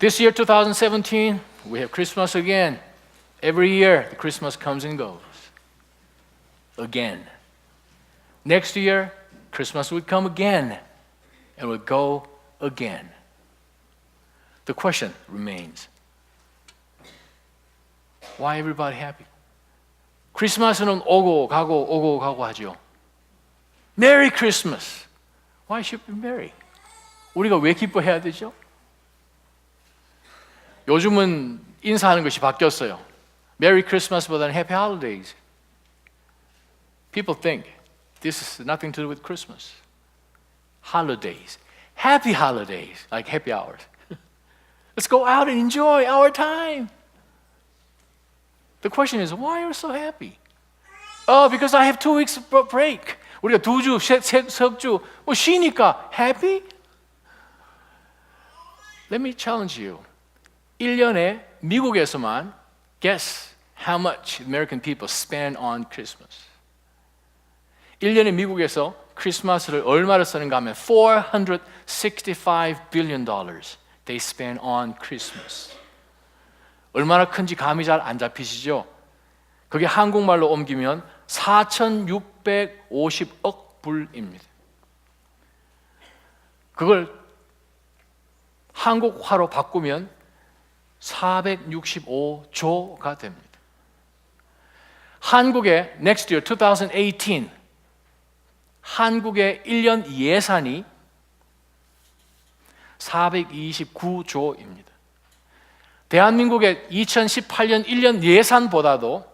This year, 2017, we have Christmas again. Every year, the Christmas comes and goes. Again. Next year, Christmas will come again and will go again. The question remains, why everybody happy? 크리스마스는 오고 가고 하죠. Merry Christmas. Why should we be merry? 우리가 왜 기뻐해야 되죠? 요즘은 인사하는 것이 바뀌었어요. Merry Christmas보다는 Happy Holidays. People think this is nothing to do with Christmas. Holidays. Happy holidays, like happy hours. Let's go out and enjoy our time. The question is, why are you so happy? Oh, because I have 2 weeks break. 우리가 2주, 석 주 쉬니까 happy? Let me challenge you. 1년에 미국에서만 guess how much American people spend on Christmas. 1년에 미국에서 크리스마스를 얼마를 쓰는가 하면 $465 billion they spend on Christmas. 얼마나 큰지 감이 잘 안 잡히시죠? 그게 한국말로 옮기면 4,650억 불입니다. 그걸 한국화로 바꾸면 465조가 됩니다. 한국의 next year 2018 한국의 1년 예산이 429조입니다. 대한민국의 2018년 1년 예산보다도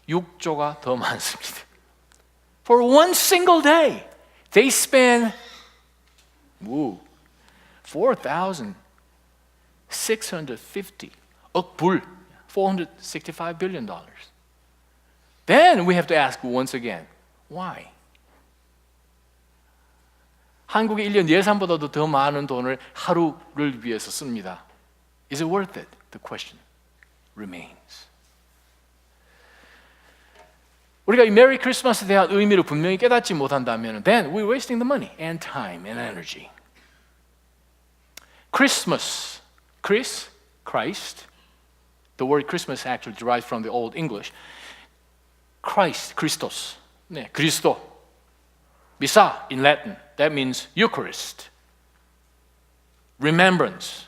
6조가 더 많습니다. For one single day, they spend 4,650억 불, $465 billion. Then we have to ask once again, why? 한국의 1년 예산보다도 더 많은 돈을 하루를 위해서 씁니다. Is it worth it? The question remains. 우리가 이 메리 크리스마스에 대한 의미를 분명히 깨닫지 못한다면 then we're wasting the money and time and energy. Christmas, Christ, the word Christmas actually derives from the Old English. Christ, Christos, 네, 그리스도. Missa in Latin, that means Eucharist. Remembrance.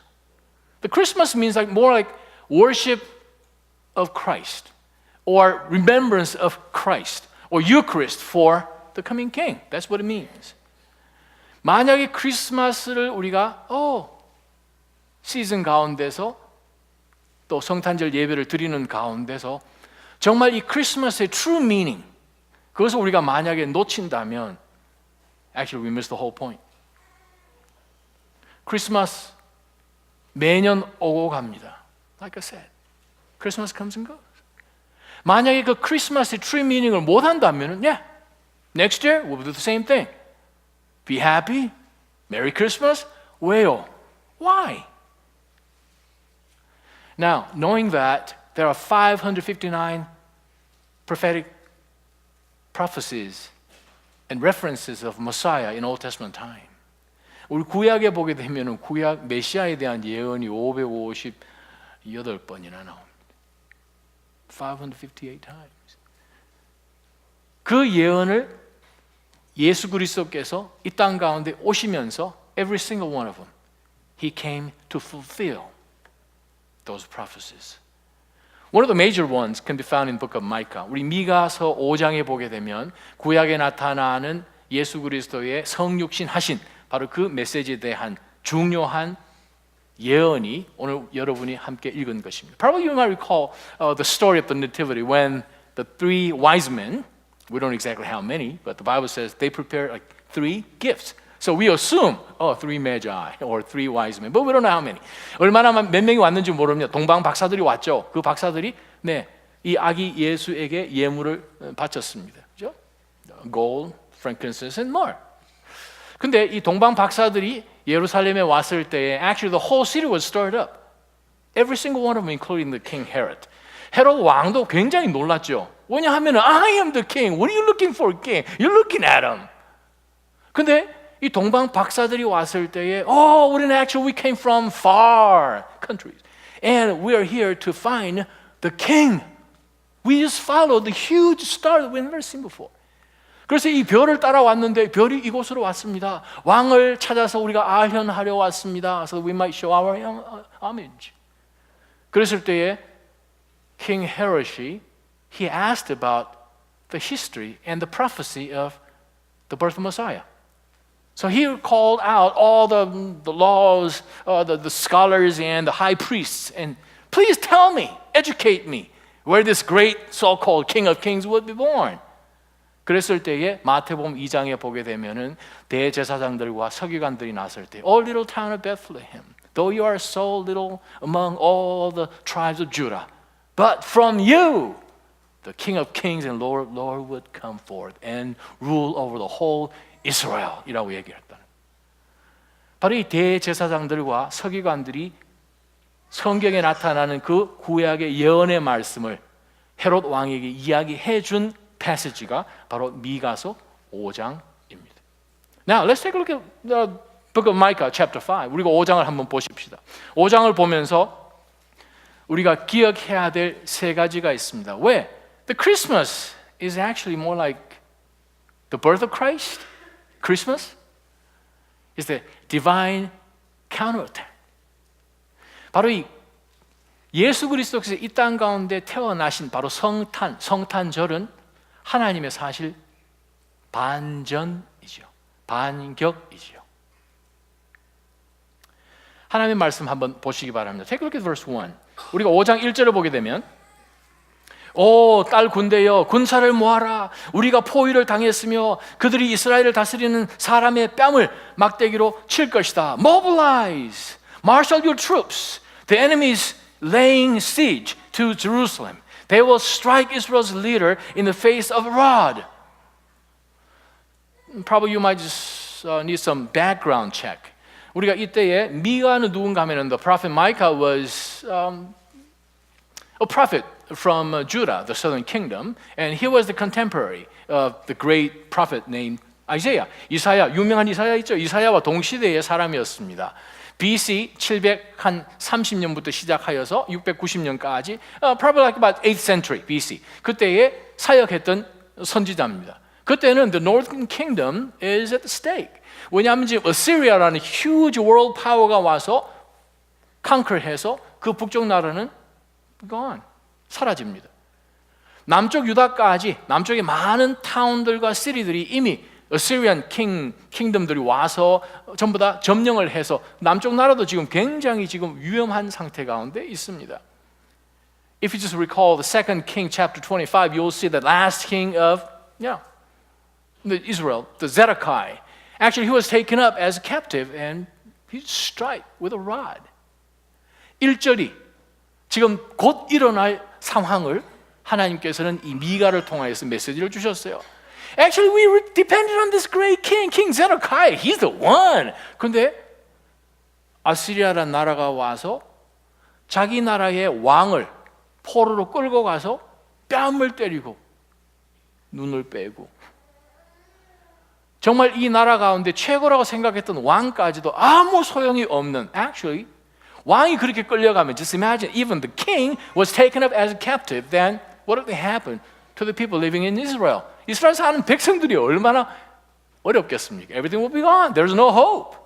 The Christmas means more like worship of Christ or remembrance of Christ or Eucharist for the coming King. That's what it means. 만약에 크리스마스를 우리가 시즌 가운데서 또 성탄절 예배를 드리는 가운데서 정말 이 크리스마스의 true meaning 그것을 우리가 만약에 놓친다면 actually we miss the whole point. 크리스마스 매년 오고 갑니다. Like I said, Christmas comes and goes. 만약에 그 크리스마스의 true meaning을 못 한다면, next year we'll do the same thing. Be happy, Merry Christmas. 왜요? Why? Now, knowing that there are 559 prophetic prophecies and references of Messiah in Old Testament time. 우리 구약에 보게 되면 구약 메시아에 대한 예언이 558번이나 나옵니다. 558 times. 그 예언을 예수 그리스도께서 이 땅 가운데 오시면서 every single one of them, He came to fulfill those prophecies. One of the major ones can be found in the book of Micah. 우리 미가서 5장에 보게 되면 구약에 나타나는 예수 그리스도의 성육신 하신 바로 그 메시지에 대한 중요한 예언이 오늘 여러분이 함께 읽은 것입니다. Probably you might recall the story of the Nativity when the 3 wise men, we don't know exactly how many, but the Bible says they prepared like 3 gifts. So we assume, 3 magi or 3 wise men, but we don't know how many. 얼마나 몇 명이 왔는지 모릅니다. 동방 박사들이 왔죠. 그 박사들이 이 아기 예수에게 예물을 바쳤습니다. 그죠? Gold, frankincense, and myrrh. 근데 이 동방 박사들이 예루살렘에 왔을 때에 actually the whole city was stirred up. Every single one of them, including the king Herod. 헤롯 왕도 굉장히 놀랐죠. 왜냐하면 I am the king. What are you looking for, king? You're looking at him. 근데 이 동방 박사들이 왔을 때에 우리는 actually we came from far countries and we are here to find the king. We just followed the huge star that we've never seen before. 그래서 이 별을 따라왔는데 별이 이곳으로 왔습니다. 왕을 찾아서 우리가 아현하려 왔습니다. So we might show our homage. 그랬을 때에 King Herod, he asked about the history and the prophecy of the birth of Messiah. So he called out all the laws, the scholars and the high priests, and please tell me, educate me, where this great so-called King of Kings would be born. 그랬을 때에 마태복음 2장에 보게 되면은 대제사장들과 서기관들이 나설 때, O little town of Bethlehem, though you are so little among all the tribes of Judah, but from you the King of Kings and Lord would come forth and rule over the whole Israel이라고 얘기했다. 바로 이 대제사장들과 서기관들이 성경에 나타나는 그 구약의 예언의 말씀을 헤롯 왕에게 이야기해 준 패시지가 바로 미가서 5장입니다. Now let's take a look at the book of Micah chapter 5. 우리가 5장을 한번 보십시다. 5장을 보면서 우리가 기억해야 될 세 가지가 있습니다. 왜? The Christmas is actually more like the birth of Christ. Christmas is the divine counterattack. 바로 이 예수 그리스도께서 이 땅 가운데 태어나신 바로 성탄절은 하나님의 사실 반전이죠. 반격이죠. 하나님의 말씀 한번 보시기 바랍니다. Take a look at verse 1. 우리가 5장 1절을 보게 되면 딸 군대여 군사를 모아라. 우리가 포위를 당했으며 그들이 이스라엘을 다스리는 사람의 뺨을 막대기로 칠 것이다. Mobilize, marshal your troops. The enemy is laying siege to Jerusalem. They will strike Israel's leader in the face of a rod. Probably you might just need some background check. 우리가 이때에 미가는 누군가 하면은 the prophet Micah was a prophet from Judah, the southern kingdom, and he was the contemporary of the great prophet named Isaiah. 이사야, 유명한 이사야 있죠? 이사야와 동시대의 사람이었습니다. BC 730년부터 시작하여서 690년까지 probably like about 8th century BC 그때에 사역했던 선지자입니다. 그때는 the northern kingdom is at stake. 왜냐하면 지금 Assyria라는 huge world power가 와서 conquer해서 그 북쪽 나라는 gone, 사라집니다. 남쪽 유다까지 남쪽의 많은 타운들과 시리들이 이미 Assyrian 킹덤들이 와서 전부 다 점령을 해서 남쪽 나라도 지금 굉장히 지금 위험한 상태 가운데 있습니다. If you just recall the second King chapter 25, you'll see the last king of Israel, the Zedekiah. Actually, he was taken up as a captive and he struck with a rod. 1절이 지금 곧 일어날 상황을 하나님께서는 이 미가를 통하여서 메시지를 주셨어요. Actually, we depended on this great king, King Zedekiah. He's the one. 근데 아시리아라는 나라가 와서 자기 나라의 왕을 포로로 끌고 가서 뺨을 때리고 눈을 빼고 정말 이 나라 가운데 최고라고 생각했던 왕까지도 아무 소용이 없는 Actually, 왕이 그렇게 끌려가면 just imagine even the king was taken up as a captive. Then what would happen to the people living in Israel? 이스라엘 사는 백성들이 얼마나 어렵겠습니까? Everything will be gone. There's no hope.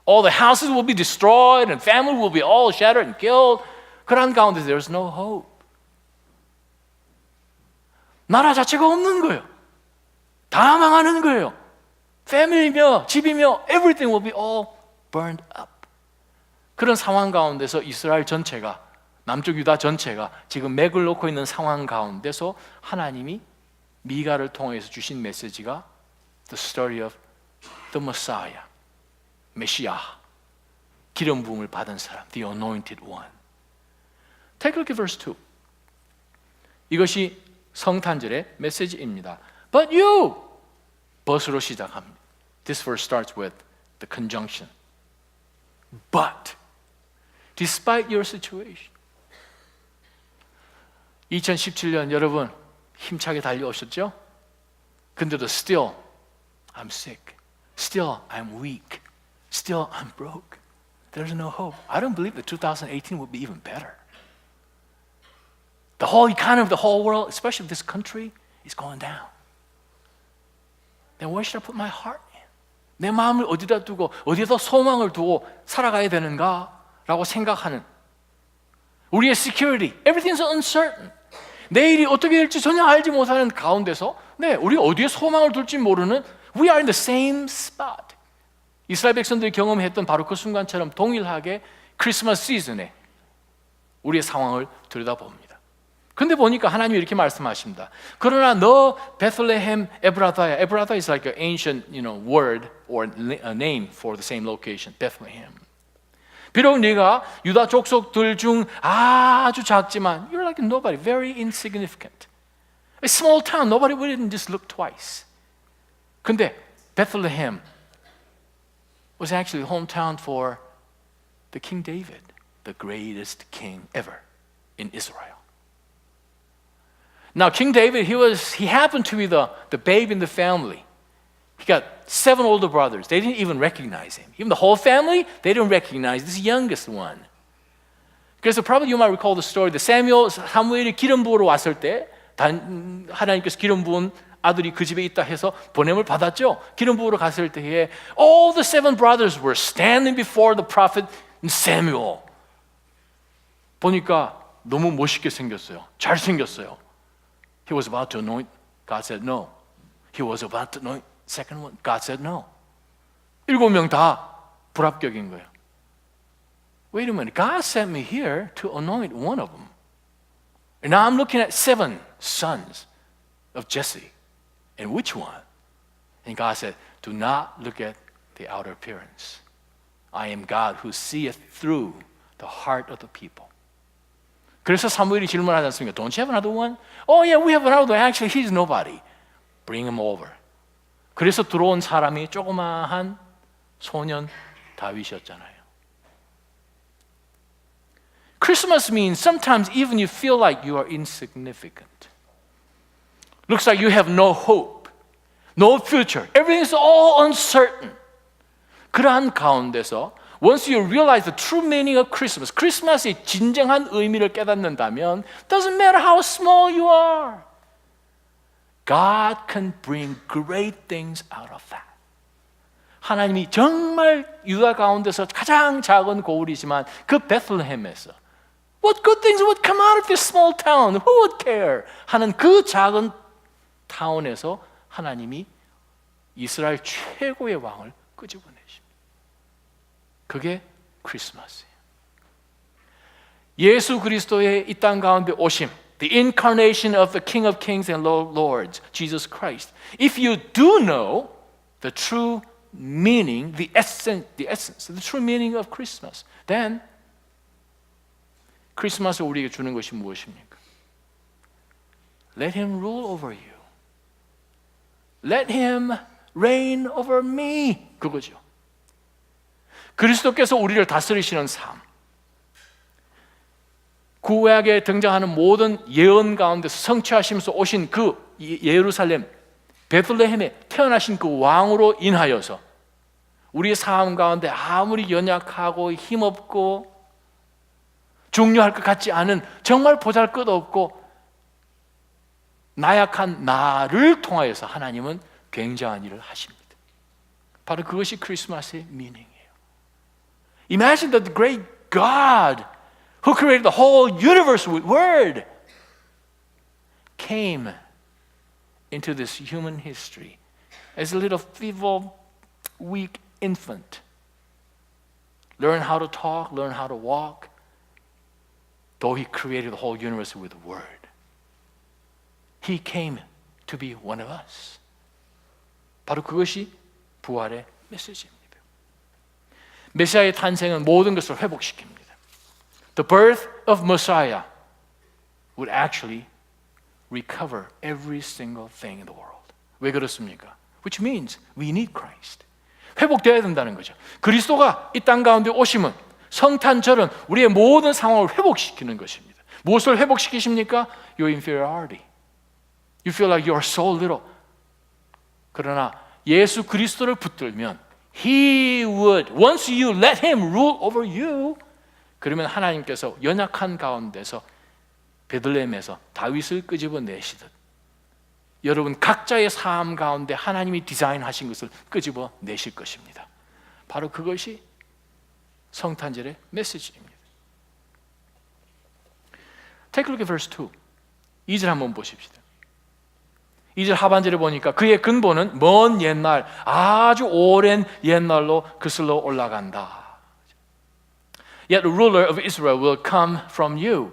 All the houses will be destroyed and family will be all shattered and killed. 그런 가운데 there's no hope. 나라 자체가 없는 거예요. 다 망하는 거예요. 패밀리며 집이며 everything will be all burned up. 그런 상황 가운데서 이스라엘 전체가 남쪽 유다 전체가 지금 맥을 놓고 있는 상황 가운데서 하나님이 미가를 통해서 주신 메시지가 The story of the Messiah, 메시아, 기름 부음을 받은 사람, the anointed one. Take a look at verse 2. 이것이 성탄절의 메시지입니다. But you, but으로 시작합니다. This verse starts with the conjunction. But, despite your situation. 2017년 여러분 힘차게 달려오셨죠? 근데도 still I'm sick. Still, I'm weak. Still, I'm broke. There's no hope. I don't believe that 2018 will be even better. The whole economy of the whole world, especially this country, is going down. Then where should I put my heart in? 내 마음을 어디다 두고 어디에다 소망을 두고 살아가야 되는가라고 생각하는 우리의 security, everything's uncertain. 내일이 어떻게 될지 전혀 알지 못하는 가운데서 우리 어디에 소망을 둘지 모르는 we are in the same spot. 이스라엘 백성들이 경험했던 바로 그 순간처럼 동일하게 크리스마스 시즌에 우리의 상황을 들여다봅니다. 근데 보니까 하나님이 이렇게 말씀하십니다. 그러나 너 베들레헴 에브라다야. 에브라다 is like an ancient, word or a name for the same location, Bethlehem. 비록 네가 유다 족속들 중 아주 작지만 you're like nobody, very insignificant. A small town, nobody wouldn't just look twice. 근데 Bethlehem was actually the hometown for the King David, the greatest king ever in Israel. Now, King David, he happened to be the babe in the family. He got 7 older brothers. They didn't even recognize him. Even the whole family, they didn't recognize this youngest one. 그래서 probably you might recall the story. 사무엘이 기름 부으러 왔을 때 하나님께서 기름 부은 아들이 그 집에 있다 해서 보냄을 받았죠. 기름 부으러 갔을 때에 all the 7 brothers were standing before the prophet Samuel. 보니까 너무 멋있게 생겼어요. 잘생겼어요. He was about to anoint. God said no. He was about to anoint. Second one. God said no. 7명 다 불합격인 거예요. Wait a minute. God sent me here to anoint one of them. And now I'm looking at 7 sons of Jesse. And which one? And God said, do not look at the outer appearance. I am God who seeth through the heart of the people. 그래서 사무엘이 질문하지 않습니까? Don't you have another one? Oh yeah, we have another one. Actually, he's nobody. Bring him over. 그래서 들어온 사람이 조그마한 소년 다윗이었잖아요. Christmas means sometimes even you feel like you are insignificant. Looks like you have no hope, no future. Everything is all uncertain. 그러한 가운데서 once you realize the true meaning of Christmas, 크리스마스의 진정한 의미를 깨닫는다면 doesn't matter how small you are. God can bring great things out of that. 하나님이 정말 유다 가운데서 가장 작은 고을이지만 그 베들레헴에서 What good things would come out of this small town? Who would care? 하는 그 작은 타운에서 하나님이 이스라엘 최고의 왕을 끄집어내십니다. 그게 크리스마스예요. 예수 그리스도의 이 땅 가운데 오심, the incarnation of the King of Kings and Lords, Jesus Christ. If you do know the true meaning, the essence, the true meaning of Christmas, then 크리스마스 우리에게 주는 것이 무엇입니까? Let him rule over you. Let him reign over me. 그거죠. 그리스도께서 우리를 다스리시는 삶. 구약에 등장하는 모든 예언 가운데서 성취하시면서 오신 그 예루살렘, 베들레헴에 태어나신 그 왕으로 인하여서 우리의 삶 가운데 아무리 연약하고 힘없고 중요할 것 같지 않은 정말 보잘것없고 나약한 나를 통하여서 하나님은 굉장한 일을 하십니다. 바로 그것이 크리스마스의 미닝이에요. Imagine that the great God who created the whole universe with word came into this human history as a little feeble, weak infant. Learn how to talk, learn how to walk, though he created the whole universe with word. He came to be one of us. 바로 그것이 부활의 메시지입니다. 메시아의 탄생은 모든 것을 회복시킵니다. The birth of Messiah would actually recover every single thing in the world. 왜 그렇습니까? Which means we need Christ. 회복되어야 된다는 거죠. 그리스도가 이 땅 가운데 오심은 성탄절은 우리의 모든 상황을 회복시키는 것입니다. 무엇을 회복시키십니까? Your inferiority. You feel like you are so little. 그러나 예수 그리스도를 붙들면 He would, once you let Him rule over you, 그러면 하나님께서 연약한 가운데서 베들레헴에서 다윗을 끄집어내시듯 여러분 각자의 삶 가운데 하나님이 디자인하신 것을 끄집어내실 것입니다. 바로 그것이 성탄절의 메시지입니다. Take a look at verse 2. 2절 한번 보십시다. 2절 하반절에 보니까 그의 근본은 먼 옛날, 아주 오랜 옛날로 거슬러 올라간다. Yet the ruler of Israel will come from you,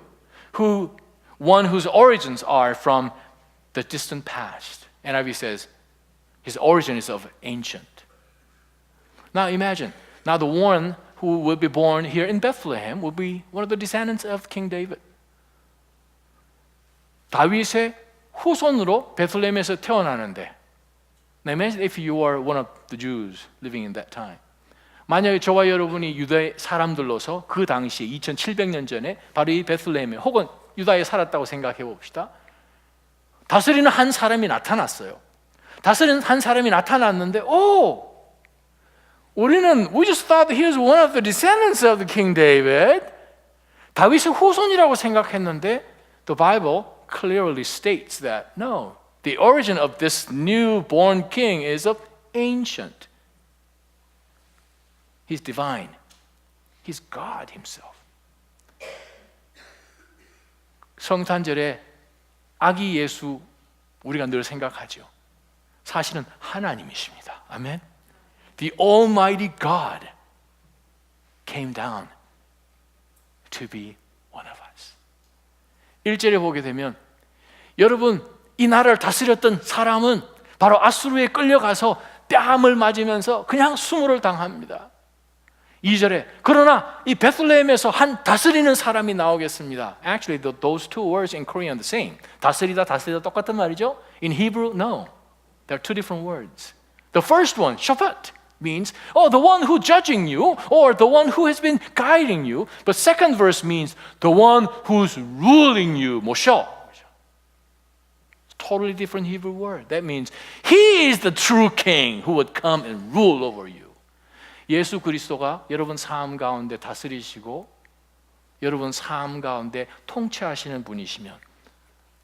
one whose origins are from the distant past. NIV says, his origin is of ancient. Now imagine, now the one who will be born here in Bethlehem will be one of the descendants of King David. 다윗의 후손으로 베들레헴에서 태어나는데, now imagine if you are one of the Jews living in that time. 만약에 저와 여러분이 유다의 사람들로서 그 당시에 2700년 전에 바로 이 베들레헴에 혹은 유다에 살았다고 생각해 봅시다. 다스리는 한 사람이 나타났어요. 다스리는 한 사람이 나타났는데 we just thought he was one of the descendants of the King David. 다윗의 후손이라고 생각했는데 the Bible clearly states that no, the origin of this newborn king is of ancient. He's divine. He's God himself. 성탄절에 아기 예수 우리가 늘 생각하죠. 사실은 하나님이십니다. 아멘. The Almighty God came down to be one of us. 1절에 보게 되면 여러분 이 나라를 다스렸던 사람은 바로 아수르에 끌려가서 뺨을 맞으면서 그냥 수모를 당합니다. 2절에 그러나 이 베들레헴에서 한 다스리는 사람이 나오겠습니다. Actually, those two words in Korean are the same. 다스리다 똑같은 말이죠. In Hebrew, no. There are two different words. The first one, shofat, means the one who judging you or the one who has been guiding you. But second verse means the one who's ruling you, moshe. Totally different Hebrew word. That means He is the true king who would come and rule over you. 예수 그리스도가 여러분 삶 가운데 다스리시고 여러분 삶 가운데 통치하시는 분이시면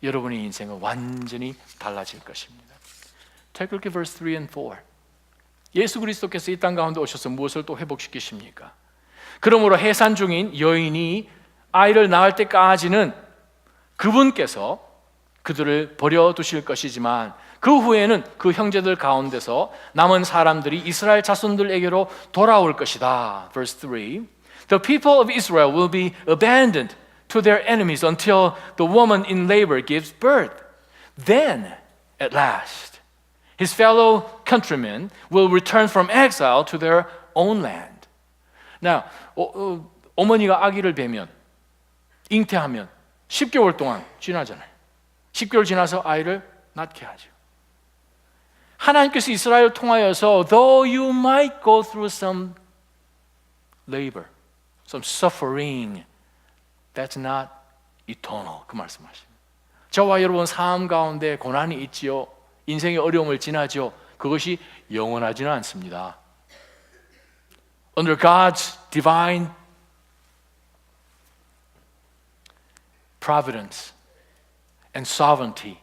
여러분의 인생은 완전히 달라질 것입니다. Take a look at verse 3 and 4. 예수 그리스도께서 이 땅 가운데 오셔서 무엇을 또 회복시키십니까? 그러므로 해산 중인 여인이 아이를 낳을 때까지는 그분께서 그들을 버려두실 것이지만 그 후에는 그 형제들 가운데서 남은 사람들이 이스라엘 자손들에게로 돌아올 것이다. Verse 3. The people of Israel will be abandoned to their enemies until the woman in labor gives birth. Then, at last, his fellow countrymen will return from exile to their own land. Now, 어머니가 아기를 베면 잉태하면 10개월 동안 지나잖아요. 10개월 지나서 아이를 낳게 하죠. 하나님께서 이스라엘을 통하여서 though you might go through some labor, some suffering, that's not eternal. 그 말씀하십니다. 저와 여러분 삶 가운데 고난이 있지요. 인생의 어려움을 지나죠. 그것이 영원하지는 않습니다. Under God's divine providence and sovereignty,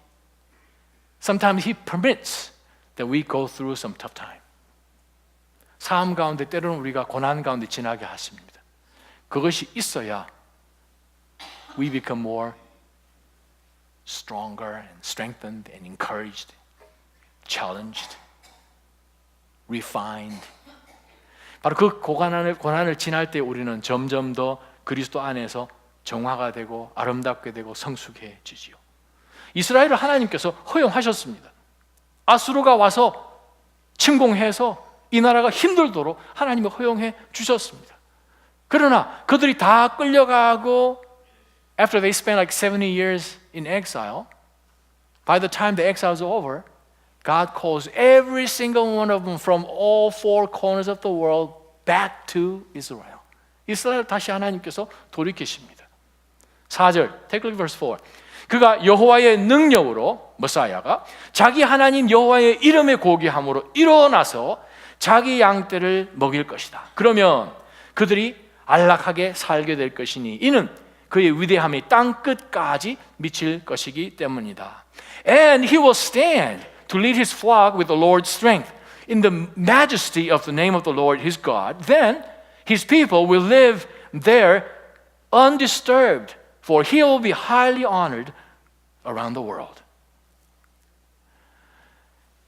sometimes He permits that we go through some tough time. 삶 가운데 때로는 우리가 고난 가운데 지나게 하십니다. 그것이 있어야 we become more stronger and strengthened and encouraged, challenged, refined. 바로 그 고난을 지날 때 우리는 점점 더 그리스도 안에서 정화가 되고 아름답게 되고 성숙해지지요. 이스라엘을 하나님께서 허용하셨습니다. 아수르가 와서 침공해서 이 나라가 힘들도록 하나님이 허용해 주셨습니다. 그러나 그들이 다 끌려가고 after they spent like 70 years in exile, by the time the exile is over, God calls every single one of them from all four corners of the world back to Israel. 이스라엘 다시 하나님께서 돌이키십니다. 4절, take a look at verse 4. 그가 여호와의 능력으로, 머사야가 자기 하나님 여호와의 이름에 고귀함으로 일어나서 자기 양떼를 먹일 것이다. 그러면 그들이 안락하게 살게 될 것이니 이는 그의 위대함이 땅 끝까지 미칠 것이기 때문이다. And he will stand to lead his flock with the Lord's strength in the majesty of the name of the Lord his God. Then his people will live there undisturbed, for he will be highly honored around the world.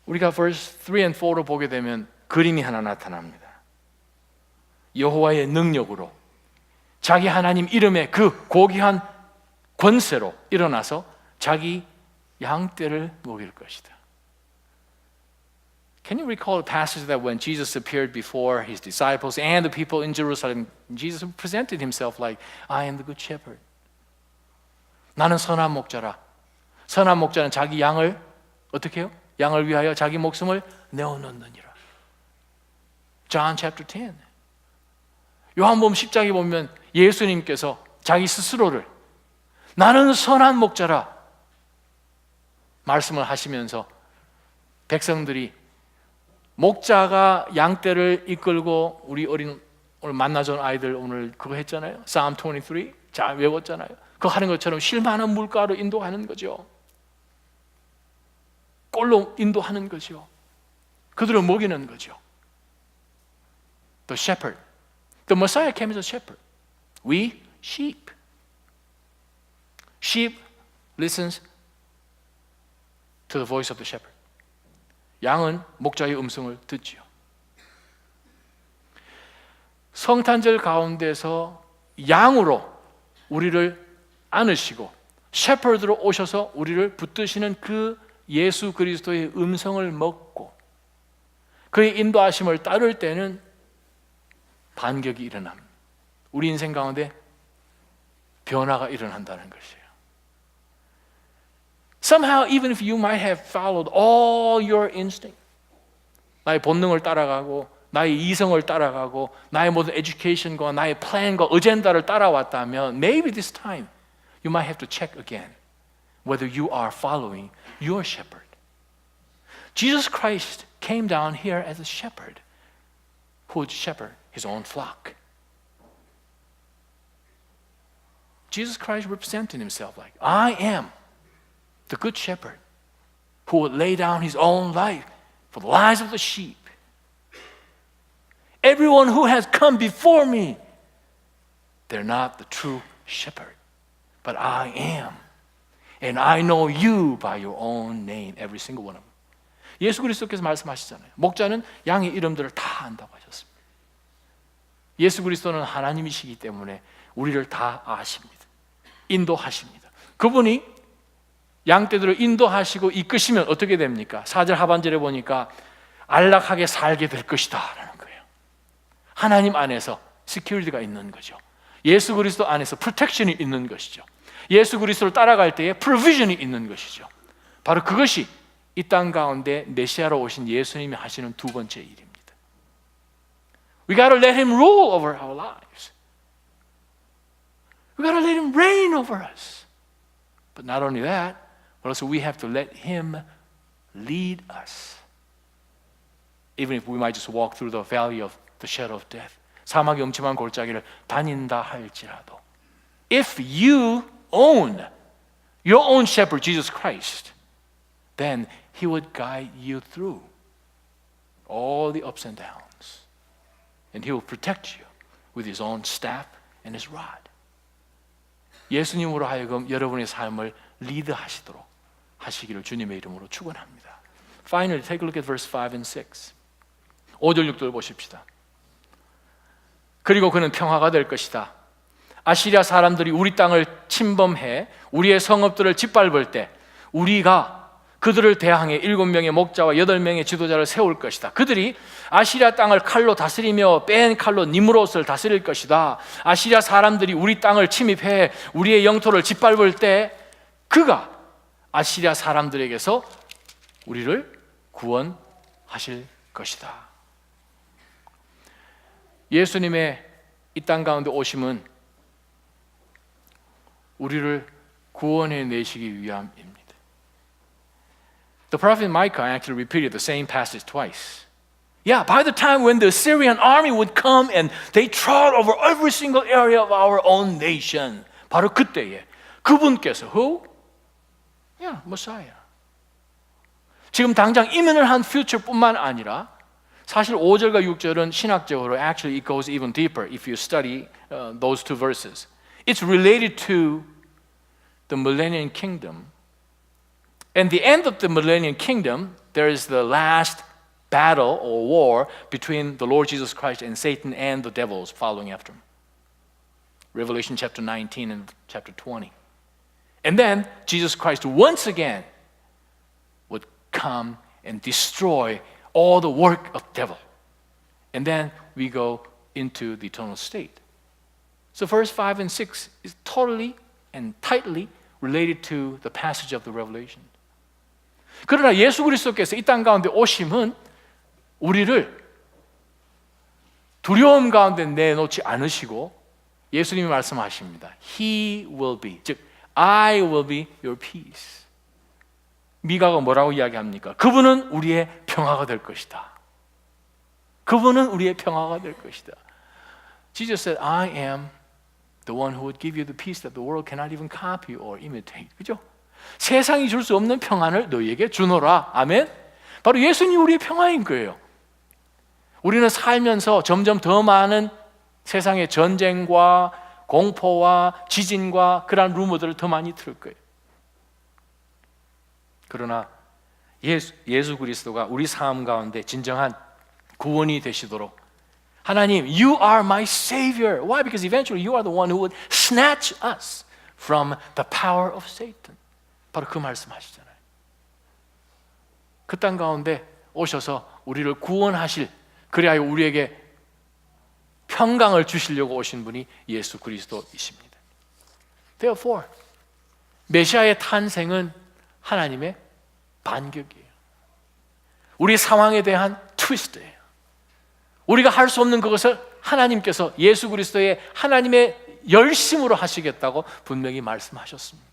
우리가 verse 3 and 4로 보게 되면 그림이 하나 나타납니다. 여호와의 능력으로 자기 하나님 이름의 그 고귀한 권세로 일어나서 자기 양떼를 먹일 것이다. Can you recall a passage that when Jesus appeared before his disciples and the people in Jerusalem, Jesus presented himself like, I am the good shepherd. 나는 선한 목자라. 선한 목자는 자기 양을 어떻게 해요? 양을 위하여 자기 목숨을 내어놓느니라. John chapter 10. 요한복음 10장에 보면 예수님께서 자기 스스로를 나는 선한 목자라 말씀을 하시면서 백성들이 목자가 양떼를 이끌고 우리 어린 오늘 만나준 아이들 오늘 그거 했잖아요. Psalm 23 잘 외웠잖아요. 그거 하는 것처럼 쉴 만한 물가로 인도하는 거죠. 꼴로 인도하는 거죠. 그들을 먹이는 거죠. The shepherd. The Messiah came as a shepherd. We, sheep. Sheep listens to the voice of the shepherd. 양은 목자의 음성을 듣지요. 성탄절 가운데서 양으로 우리를 안으시고 셰퍼드로 오셔서 우리를 붙드시는 그 예수 그리스도의 음성을 먹고 그의 인도하심을 따를 때는 반격이 일어납니다. 우리 인생 가운데 변화가 일어난다는 것이에요. Somehow, even if you might have followed all your instinct, 나의 본능을 따라가고 나의 이성을 따라가고 나의 모든 에듀케이션과 나의 플랜과 어젠다를 따라왔다면 maybe this time you might have to check again whether you are following your shepherd. Jesus Christ came down here as a shepherd who would shepherd his own flock. Jesus Christ represented himself like, I am the good shepherd who would lay down his own life for the lives of the sheep. Everyone who has come before me, they're not the true shepherd, but I am. And I know you by your own name, every single one of them. 예수 그리스도께서 말씀하시잖아요. 목자는 양의 이름들을 다 안다고 하셨습니다. 예수 그리스도는 하나님이시기 때문에 우리를 다 아십니다. 인도하십니다. 그분이 양떼들을 인도하시고 이끄시면 어떻게 됩니까? 4절 하반절에 보니까 안락하게 살게 될 것이다 라는 거예요. 하나님 안에서 시큐리티가 있는 거죠. 예수 그리스도 안에서 프로텍션이 있는 것이죠. 예수 그리스도를 따라갈 때에 프로비전이 있는 것이죠. 바로 그것이 이 땅 가운데 메시아로 오신 예수님이 하시는 두 번째 일입니다. We got to let him rule over our lives. We got to let him reign over us. But not only that, but also we have to let him lead us. Even if we might just walk through the valley of the shadow of death. 사막의 음침한 골짜기를 다닌다 할지라도. If you own your own shepherd, Jesus Christ, then he would guide you through all the ups and downs. And he will protect you with his own staff and his rod. 예수님으로 하여금 여러분의 삶을 리드하시도록 하시기를 주님의 이름으로 축원합니다. Finally, take a look at verse 5 and 6. 5절 6절 보십시다. 그리고 그는 평화가 될 것이다. 아시리아 사람들이 우리 땅을 침범해 우리의 성읍들을 짓밟을 때 우리가 그들을 대항해 7명의 목자와 8명의 지도자를 세울 것이다. 그들이 아시리아 땅을 칼로 다스리며 뺀 칼로 니므롯을 다스릴 것이다. 아시리아 사람들이 우리 땅을 침입해 우리의 영토를 짓밟을 때 그가 아시리아 사람들에게서 우리를 구원하실 것이다. 예수님의 이 땅 가운데 오심은 우리를 구원해 내시기 위함입니다. The prophet Micah actually repeated the same passage twice. Yeah, by the time when the Assyrian army would come and they trod over every single area of our own nation. 바로 그때에 그분께서 who? Yeah, Messiah. 지금 당장 이민을 한 future뿐만 아니라 사실 5절과 6절은 신학적으로 actually it goes even deeper if you study those two verses. It's related to the millennium kingdom. And the end of the millennium kingdom, there is the last battle or war between the Lord Jesus Christ and Satan and the devils following after him. Revelation chapter 19 and chapter 20. And then Jesus Christ once again would come and destroy all the work of the devil. And then we go into the eternal state. So verse 5 and 6 is totally and tightly related to the passage of the Revelation. 그러나 예수 그리스도께서 이 땅 가운데 오심은 우리를 두려움 가운데 내놓지 않으시고 예수님이 말씀하십니다. He will be, 즉 I will be your peace. 미가가 뭐라고 이야기합니까? 그분은 우리의 평화가 될 것이다. 그분은 우리의 평화가 될 것이다. Jesus said, I am the one who would give you the peace that the world cannot even copy or imitate. 그죠? 세상이 줄 수 없는 평안을 너희에게 주노라. 아멘? 바로 예수님이 우리의 평화인 거예요. 우리는 살면서 점점 더 많은 세상의 전쟁과 공포와 지진과 그러한 루머들을 더 많이 들을 거예요. 그러나 예수 그리스도가 우리 삶 가운데 진정한 구원이 되시도록 하나님, you are my savior. Why? Because eventually you are the one who would snatch us from the power of Satan. 바로 그 말씀하시잖아요. 그 땅 가운데 오셔서 우리를 구원하실, 그리하여 우리에게 평강을 주시려고 오신 분이 예수 그리스도이십니다. Therefore, 메시아의 탄생은 하나님의 반격이에요. 우리 상황에 대한 트위스트예요. 우리가 할 수 없는 그것을 하나님께서 예수 그리스도의 하나님의 열심으로 하시겠다고 분명히 말씀하셨습니다.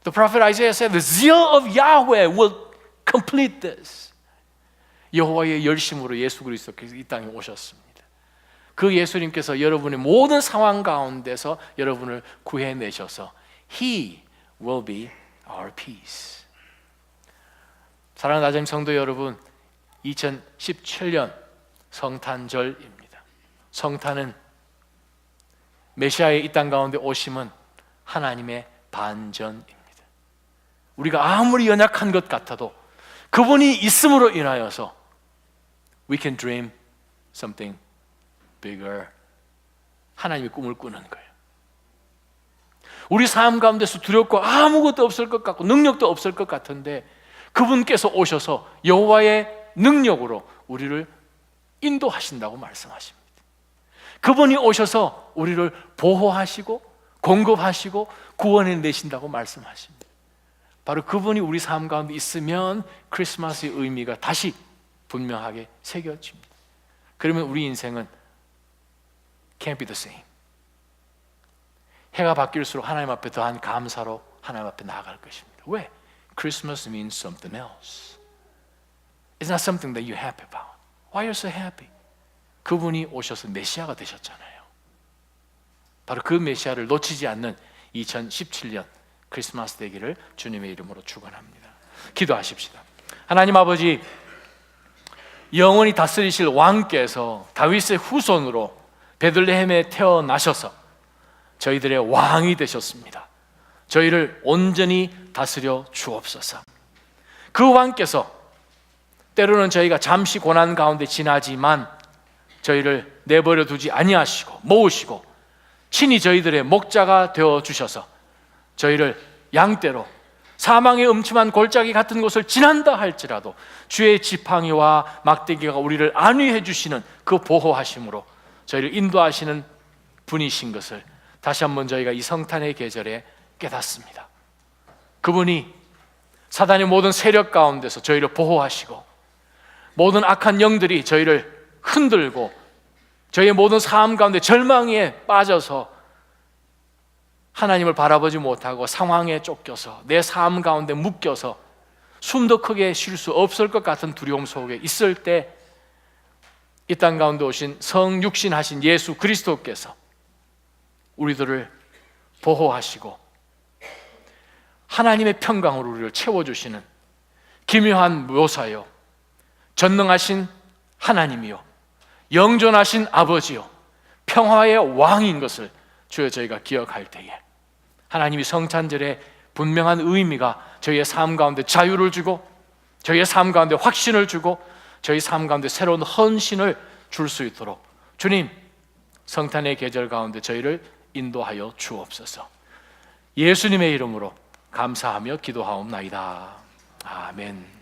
The prophet Isaiah said, the zeal of Yahweh will complete this. 여호와의 열심으로 예수 그리스도께서 이 땅에 오셨습니다. 그 예수님께서 여러분의 모든 상황 가운데서 여러분을 구해내셔서 He will be our peace. 사랑하는 아자님 성도 여러분, 2017년 성탄절입니다. 성탄은 메시아의 이 땅 가운데 오심은 하나님의 반전입니다. 우리가 아무리 연약한 것 같아도 그분이 있음으로 인하여서 we can dream something bigger. 하나님의 꿈을 꾸는 거예요. 우리 삶 가운데서 두렵고 아무것도 없을 것 같고 능력도 없을 것 같은데 그분께서 오셔서 여호와의 능력으로 우리를 인도하신다고 말씀하십니다. 그분이 오셔서 우리를 보호하시고 공급하시고 구원해 내신다고 말씀하십니다. 바로 그분이 우리 삶 가운데 있으면 크리스마스의 의미가 다시 분명하게 새겨집니다. 그러면 우리 인생은 can't be the same. 해가 바뀔수록 하나님 앞에 더한 감사로 하나님 앞에 나아갈 것입니다. 왜? Christmas means something else. It's not something that you're happy about. Why are you so happy? 그분이 오셔서 메시아가 되셨잖아요. 바로 그 메시아를 놓치지 않는 2017년 크리스마스 되기를 주님의 이름으로 축원합니다. 기도하십시다. 하나님 아버지, 영원히 다스리실 왕께서 다윗의 후손으로 베들레헴에 태어나셔서 저희들의 왕이 되셨습니다. 저희를 온전히 다스려 주옵소서. 그 왕께서 때로는 저희가 잠시 고난 가운데 지나지만 저희를 내버려 두지 아니하시고 모으시고 친히 저희들의 목자가 되어 주셔서 저희를 양떼로 사망의 음침한 골짜기 같은 곳을 지난다 할지라도 주의 지팡이와 막대기가 우리를 안위해 주시는 그 보호하심으로 저희를 인도하시는 분이신 것을 다시 한번 저희가 이 성탄의 계절에 깨닫습니다. 그분이 사단의 모든 세력 가운데서 저희를 보호하시고 모든 악한 영들이 저희를 흔들고 저희의 모든 삶 가운데 절망에 빠져서 하나님을 바라보지 못하고 상황에 쫓겨서 내 삶 가운데 묶여서 숨도 크게 쉴 수 없을 것 같은 두려움 속에 있을 때 이 땅 가운데 오신 성육신하신 예수 그리스도께서 우리들을 보호하시고 하나님의 평강으로 우리를 채워주시는 기묘한 묘사요, 전능하신 하나님이요, 영존하신 아버지요, 평화의 왕인 것을 주여 저희가 기억할 때에 하나님이 성찬절의 분명한 의미가 저희의 삶 가운데 자유를 주고 저희의 삶 가운데 확신을 주고 저희 삶 가운데 새로운 헌신을 줄 수 있도록 주님 성탄의 계절 가운데 저희를 인도하여 주옵소서. 예수님의 이름으로 감사하며 기도하옵나이다. 아멘.